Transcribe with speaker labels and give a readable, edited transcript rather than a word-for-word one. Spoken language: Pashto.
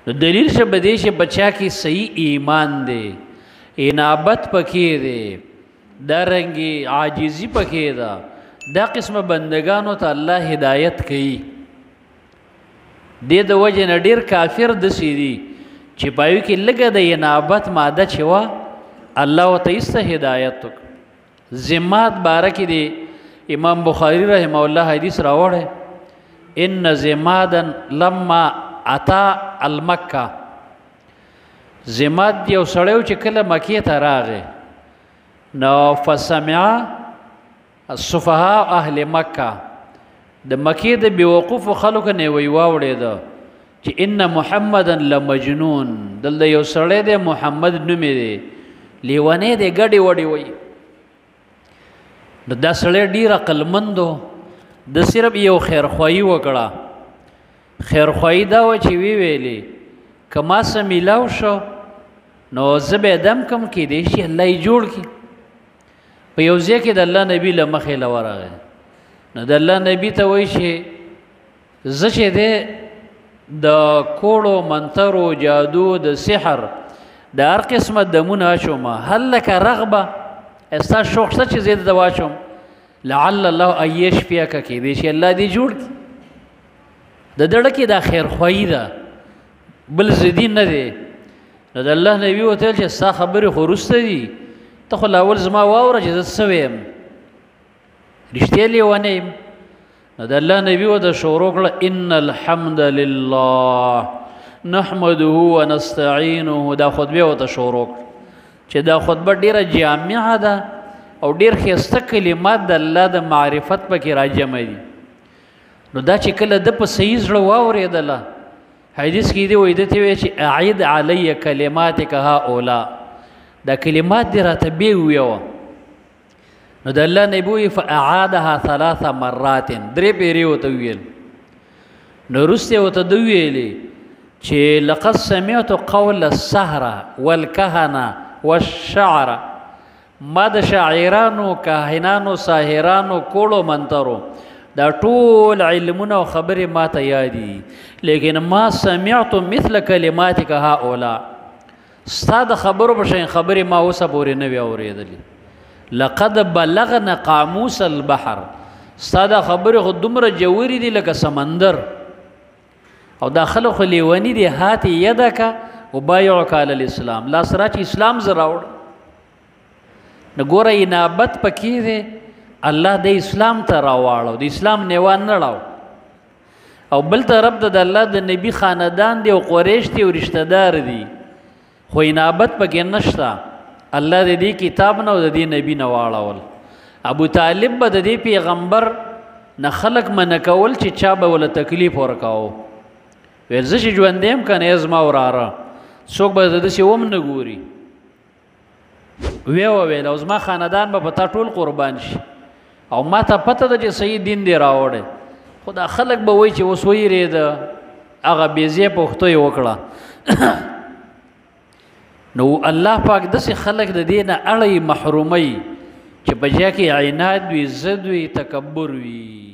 Speaker 1: نو دلیل شه بدې چې بچا کې صحیح ایمان دی، انابت پکې دی، دارنګې عاجزي پکې ده. دا قسمه بندگانو ته الله هدایت کوي. دې د وجې نه ډېر کافر داسې دي چې پایو کې لږه د انابت ماده چې وه الله ورته ایسته هدایت وکړ. ذمات باره کې دی امام بخاري رحمه الله حدیث راوړی، ان ذمادا لما اتا المکه، ذمات یو سړی چې کله مکې ته راغی نو فسمع الصفهاء اهل مکه، د مکې د بیوقوفو خلکو نه وی واورېده چې ان محمدا لمجنون، دلته یو سړی دی محمد نومې دی، لیونی دی، ګډې وډې وایي. نو دا سړی ډېر عقلمند و، د صرف یو خیرخواهي وکړه. خیرخواهي دا وه چې وی ویلې که ما څه میلاو شو نو زه به یې دم کم کیدی شي الله یې جوړ کړي. په یو ځای کې د الله نبي له مخې له ورغی، نو د الله نبي ته وایي چې زه چې دی د کوړو منترو جادو د سحر د هر قسمه دمونه اچوم، هل لکه رغبه ستا شوق شته چې زه د واچوم؟ لعل الله ان یشفیک، کیدی شي الله دې جوړ کړي. د دړه کې دا خیرخواهي ده، بل زدي نه دی. نو د الله نبي ورته ویل چې ستا خبرې خو وروسته دي، ته خو لاول زما واوره چې زه څه ویم، رښتیا لیونی یم. نو د الله نبي ورته شروع کړه ان الحمد لله نحمده ونستعینه. دا خطبه ورته شروع کړه چې دا خطبه ډیره جامعه ده او ډیر ښایسته کلمات د الله د معرفت پکې راجمع دي. نو دا چې کله د په صحیح زړه واورېدله، حدیث کې دی وایي دته وایي چې اعید علی کلماتک هؤلاء، دا کلمات دې راته بیا وویوه. نو د الله نبي وایي فاعادها 3 مرات، 3 پیرې ورته وویل. نو وروسته ورته ده ویلې چې لقد سمعت قول السحره والکهنه والشعر، ما د شاعرانو، کاهنانو، ساحرانو، کوړو منترو دا ټول علمونه او خبرې ما ته یادي، لیکن ما سمعت مثل کلماتک هؤلاء، ستا د خبرو په شان خبرې ما اوسه پورې نه وي اورېدلې. لقد بلغنا قاموس البحر، ستا دا خبرې خو دومره جوړې دي لکه سمندر. او دا خلک خو لیوني دي، هات یدک وبایعک علی الاسلام، لاس را چې اسلام زه راوړ. نو ګوره انابت پکې دی، الله د اسلام ته راواړو، د اسلام نیوان نه ړاو. او بل طرف ته د الله د نبي خاندان دی او قریش دی او رشتہ دار دی، خو انابت پکې نشته. الله د دې کتاب نه او د دې نبي نه واړول. ابو طالب به د دې پیغمبر نه خلق منع کول چې چا به ول تکلیف ورکاو، ویل زه چې ژوندی یم که نه زما وراره څوک به داسې هم نه ګوري. ویې وویل او زما خاندان به په تا ټول قربان شي، او ما ته پته ده چې صحیح دین دی راوړی، خو دا خلک به وایي چې اوس ویرېده، هغه بېځایه پوښتنه یې وکړه. نو الله پاک داسې خلک د دې نه اړوي، محروموي چې په جا کې عناد وي، ضد وي، تکبر وي.